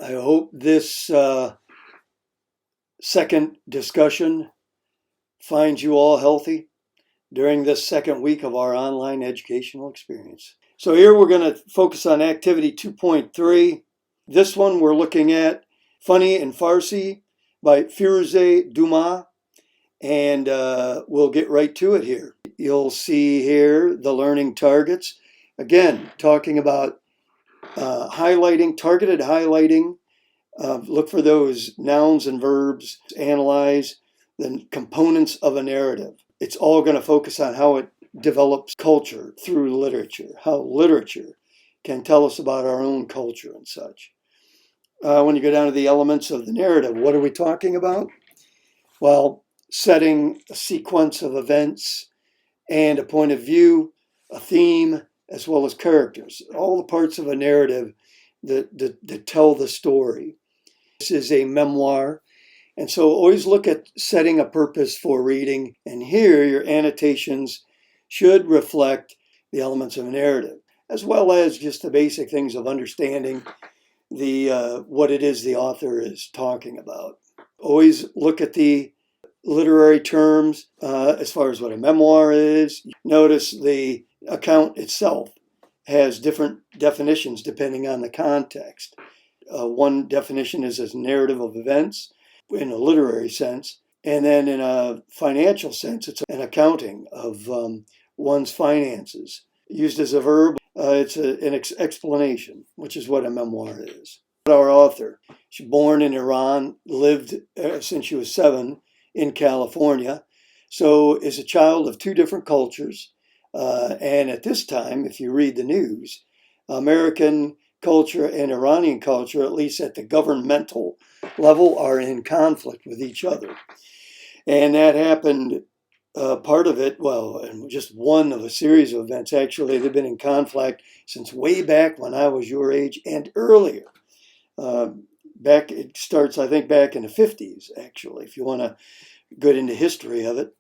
I hope this second discussion finds you all healthy during this second week of our online educational experience. So here we're going to focus on activity 2.3. This one we're looking at Funny in Farsi by Firuze Dumas, and we'll get right to it here. You'll see here the learning targets. Again, talking about targeted highlighting. Look for those nouns and verbs, analyze the components of a narrative. It's all going to focus on how it develops culture through literature, how literature can tell us about our own culture and such. When you go down to the elements of the narrative, what are we talking about? Well, setting a sequence of events and a point of view, a theme, as well as characters. All the parts of a narrative that tell the story. This is a memoir, and so always look at setting a purpose for reading, and here your annotations should reflect the elements of a narrative, as well as just the basic things of understanding what it is the author is talking about. Always look at the literary terms as far as what a memoir is. Notice the account itself has different definitions depending on the context. One definition is as narrative of events in a literary sense, and then in a financial sense, it's an accounting of one's finances. Used as a verb, it's an explanation, which is what a memoir is. Our author, she's born in Iran, lived since she was 7 in California, so is a child of two different cultures. And at this time, if you read the news, American culture and Iranian culture, at least at the governmental level, are in conflict with each other. And that happened, part of it, and just one of a series of events, actually, they've been in conflict since way back when I was your age and earlier. It starts, I think, back in the 50s, actually, if you want to get into history of it.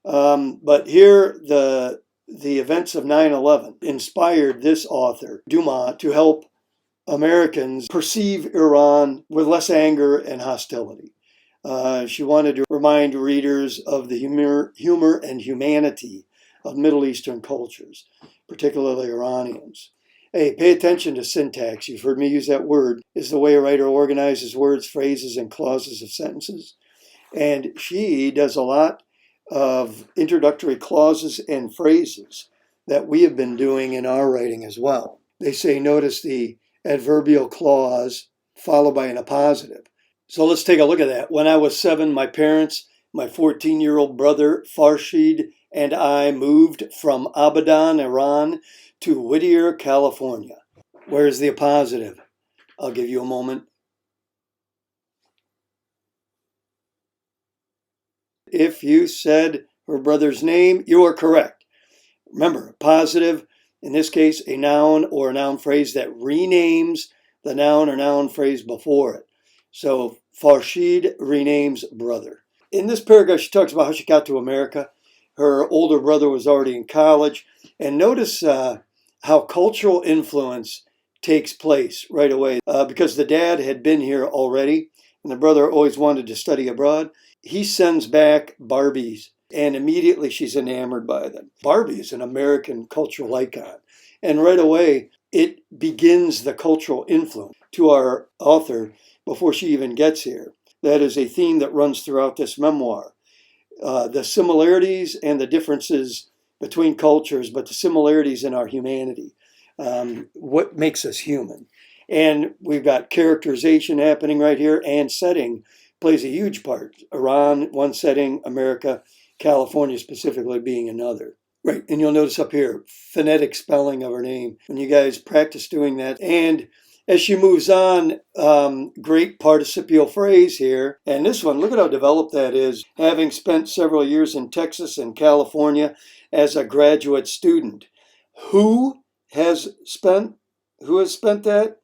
But here, the events of 9/11 inspired this author, Dumas, to help Americans perceive Iran with less anger and hostility. She wanted to remind readers of the humor and humanity of Middle Eastern cultures, particularly Iranians. Hey, pay attention to syntax. You've heard me use that word. Is the way a writer organizes words, phrases, and clauses of sentences. And she does a lot of introductory clauses and phrases that we have been doing in our writing as well. They say, notice the adverbial clause followed by an appositive. So let's take a look at that. When I was 7, my parents, my 14-year-old brother, Farshid, and I moved from Abadan, Iran, to Whittier, California. Where's the appositive? I'll give you a moment. If you said her brother's name, you are correct. Remember, positive, in this case, a noun or a noun phrase that renames the noun or noun phrase before it. So Farshid renames brother. In this paragraph, she talks about how she got to America. Her older brother was already in college. And notice how cultural influence takes place right away. Because the dad had been here already, and the brother always wanted to study abroad, he sends back Barbies, and immediately she's enamored by them. Barbie is an American cultural icon. And right away, it begins the cultural influence to our author before she even gets here. That is a theme that runs throughout this memoir. The similarities and the differences between cultures, but the similarities in our humanity. What makes us human. And we've got characterization happening right here, and setting plays a huge part. Iran, one setting, America, California specifically being another. Right, and you'll notice up here, phonetic spelling of her name. When you guys practice doing that. And as she moves on, great participial phrase here. And this one, look at how developed that is. Having spent several years in Texas and California as a graduate student. Who has spent that?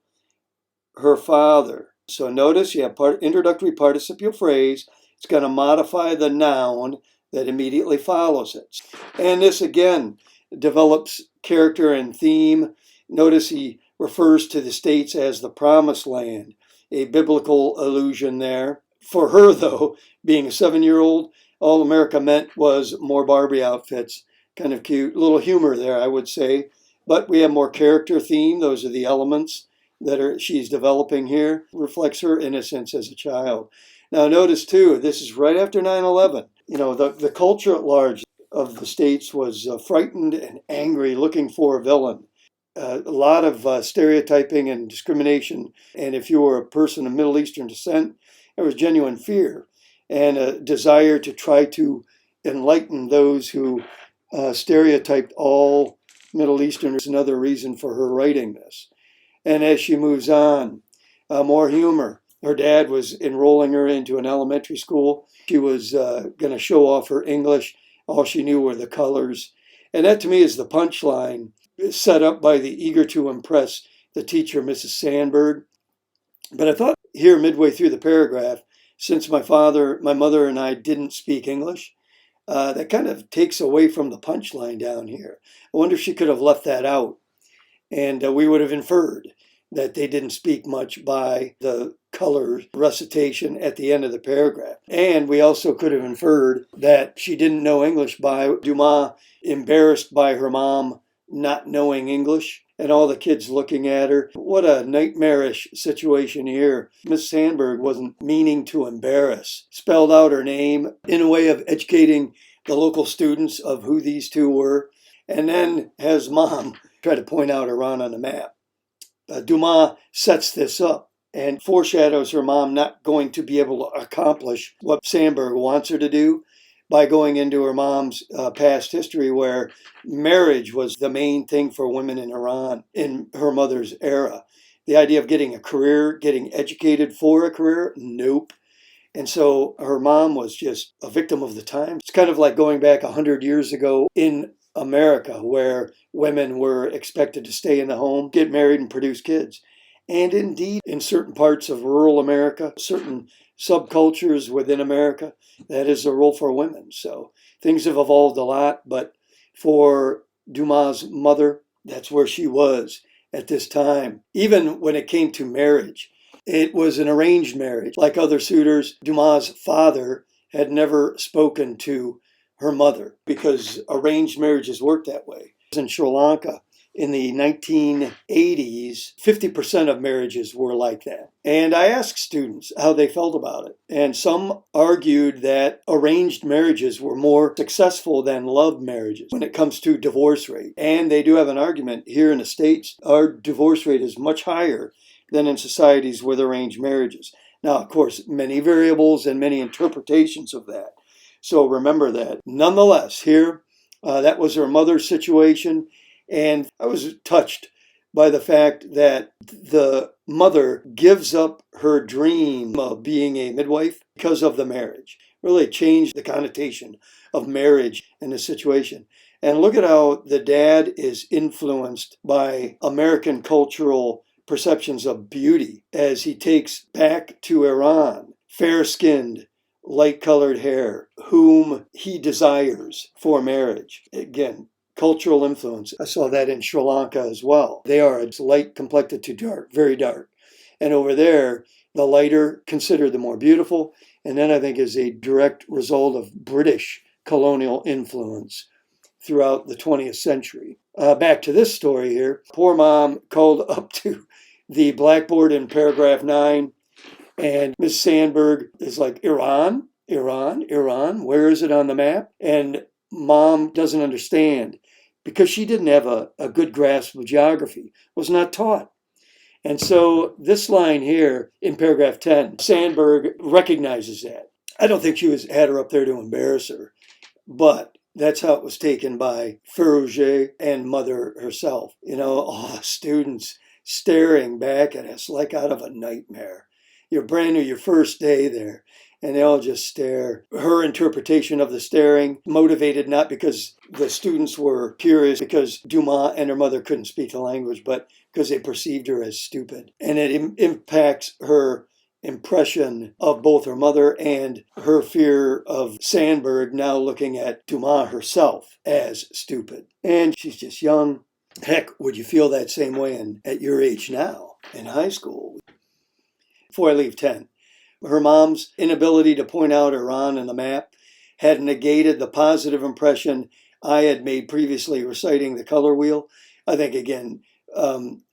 Her father. So notice you have introductory participial phrase. It's going to modify the noun that immediately follows it. And this again develops character and theme. Notice he refers to the states as the promised land. a biblical allusion there. For her, though, being a 7-year-old, all America meant was more Barbie outfits. Kind of cute. A little humor there, I would say. But we have more character theme. Those are the elements that she's developing here. Reflects her innocence as a child. Now notice too, this is right after 9/11. The culture at large of the states was frightened and angry, looking for a villain. A lot of stereotyping and discrimination. And if you were a person of Middle Eastern descent, there was genuine fear and a desire to try to enlighten those who stereotyped all Middle Easterners. Another reason for her writing this. And as she moves on, more humor. Her dad was enrolling her into an elementary school. She was going to show off her English. All she knew were the colors. And that to me is the punchline set up by the eager to impress the teacher, Mrs. Sandberg. But I thought here midway through the paragraph, since my mother and I didn't speak English, that kind of takes away from the punchline down here. I wonder if she could have left that out. And we would have inferred that they didn't speak much by the color recitation at the end of the paragraph. And we also could have inferred that she didn't know English by Dumas, embarrassed by her mom not knowing English and all the kids looking at her. What a nightmarish situation here. Miss Sandberg wasn't meaning to embarrass. Spelled out her name in a way of educating the local students of who these two were. And then has mom try to point out Iran on the map. Dumas sets this up and foreshadows her mom not going to be able to accomplish what Sandberg wants her to do by going into her mom's past history, where marriage was the main thing for women in Iran in her mother's era. The idea of getting a career, getting educated for a career, nope. And so her mom was just a victim of the time. It's kind of like going back 100 years ago in America, where women were expected to stay in the home, get married, and produce kids. And indeed, in certain parts of rural America, certain subcultures within America, that is a role for women. So things have evolved a lot, but for Dumas' mother, that's where she was at this time. Even when it came to marriage, it was an arranged marriage. Like other suitors, Dumas' father had never spoken to her mother, because arranged marriages work that way. In Sri Lanka, in the 1980s, 50% of marriages were like that. And I asked students how they felt about it. And some argued that arranged marriages were more successful than love marriages when it comes to divorce rate. And they do have an argument here in the States. Our divorce rate is much higher than in societies with arranged marriages. Now, of course, many variables and many interpretations of that. So remember that. Nonetheless, here, that was her mother's situation. And I was touched by the fact that the mother gives up her dream of being a midwife because of the marriage. Really changed the connotation of marriage in this situation. And look at how the dad is influenced by American cultural perceptions of beauty as he takes back to Iran, fair-skinned, light-colored hair, whom he desires for marriage. Again, cultural influence. I saw that in Sri Lanka as well. They are light complected to dark, very dark. And over there, the lighter considered the more beautiful. And then I think is a direct result of British colonial influence throughout the 20th century. Back to this story here. Poor mom called up to the blackboard in paragraph 9. And Ms. Sandberg is like, Iran, where is it on the map? And mom doesn't understand because she didn't have a good grasp of geography, was not taught. And so this line here in paragraph 10, Sandberg recognizes that. I don't think she had her up there to embarrass her, but that's how it was taken by Ferruget and mother herself. All the students staring back at us like out of a nightmare. You're brand new, your first day there, and they all just stare. Her interpretation of the staring, motivated not because the students were curious, because Dumas and her mother couldn't speak the language, but because they perceived her as stupid. And it impacts her impression of both her mother and her fear of Sandberg now looking at Dumas herself as stupid. And she's just young. Heck, would you feel that same way at your age now in high school? before I leave 10. Her mom's inability to point out Iran on the map had negated the positive impression I had made previously reciting the color wheel. I think, again,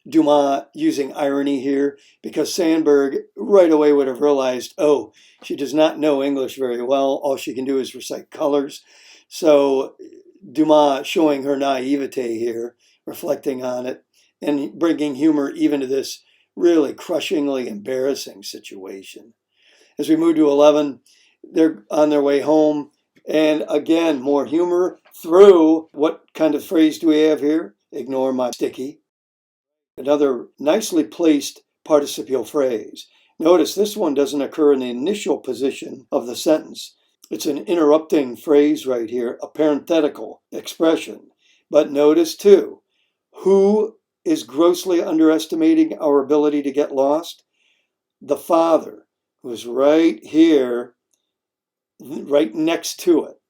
Dumas using irony here, because Sandberg right away would have realized, oh, she does not know English very well. All she can do is recite colors. So Dumas showing her naivete here, reflecting on it, and bringing humor even to this really crushingly embarrassing situation. As we move to 11, they're on their way home. And again, more humor through, what kind of phrase do we have here? Ignore my sticky. Another nicely placed participial phrase. Notice this one doesn't occur in the initial position of the sentence. It's an interrupting phrase right here, a parenthetical expression. But notice too, who is grossly underestimating our ability to get lost? The father, who's right here, right next to it.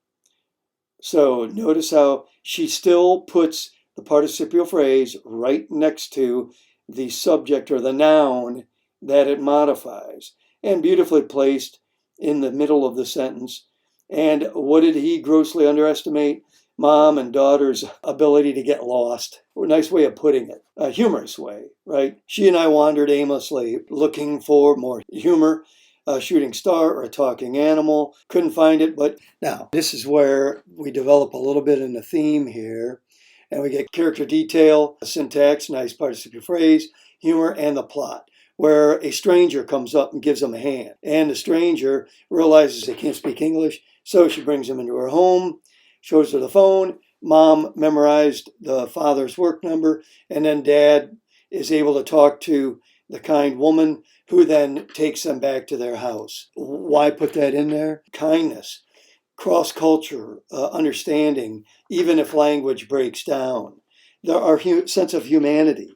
So notice how she still puts the participial phrase right next to the subject or the noun that it modifies, and beautifully placed in the middle of the sentence. And what did he grossly underestimate? Mom and daughter's ability to get lost. A nice way of putting it, a humorous way, right? She and I wandered aimlessly looking for more humor, a shooting star or a talking animal. Couldn't find it, but now this is where we develop a little bit in the theme here. And we get character detail, syntax, nice participial phrase, humor, and the plot, where a stranger comes up and gives them a hand. And the stranger realizes they can't speak English, so she brings them into her home, shows her the phone. Mom memorized the father's work number, and then dad is able to talk to the kind woman who then takes them back to their house. Why put that in there? Kindness, cross-culture, understanding, even if language breaks down. Our sense of humanity.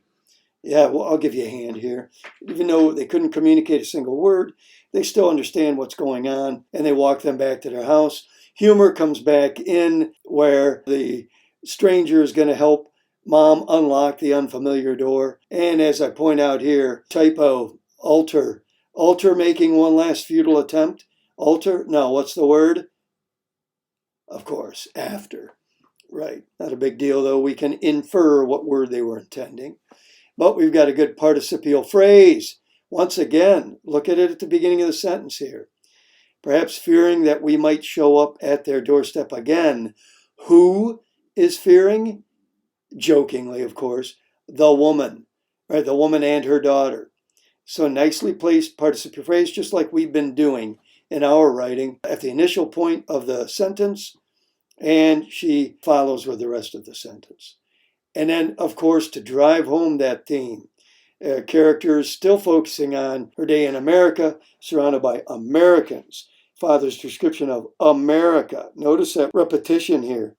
Yeah, well, I'll give you a hand here. Even though they couldn't communicate a single word, they still understand what's going on, and they walk them back to their house. Humor comes back in where the stranger is going to help mom unlock the unfamiliar door. And as I point out here, typo, alter. Alter making one last futile attempt. Alter? No, what's the word? Of course, after. Right. Not a big deal, though. We can infer what word they were intending. But we've got a good participial phrase. Once again, look at it at the beginning of the sentence here. Perhaps fearing that we might show up at their doorstep again. Who is fearing? Jokingly, of course, the woman, right? The woman and her daughter. So nicely placed participial phrase, just like we've been doing in our writing at the initial point of the sentence, and she follows with the rest of the sentence. And then, of course, to drive home that theme, characters still focusing on her day in America, surrounded by Americans. Father's description of America. Notice that repetition here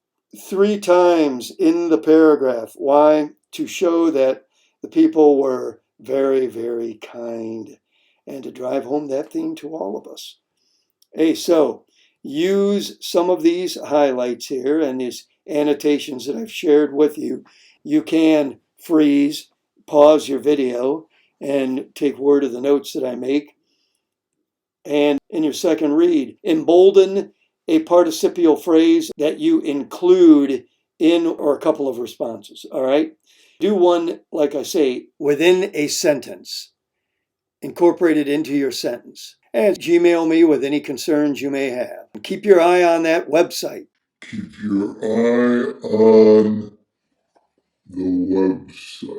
3 times in the paragraph. Why? To show that the people were very, very kind, and to drive home that theme to all of us. Hey, so use some of these highlights here and these annotations that I've shared with you. You can freeze, pause your video, and take word of the notes that I make. And in your second read, embolden a participial phrase that you include in or a couple of responses, all right? Do one, like I say, within a sentence. Incorporate it into your sentence. And Gmail me with any concerns you may have. Keep your eye on that website. Keep your eye on the website.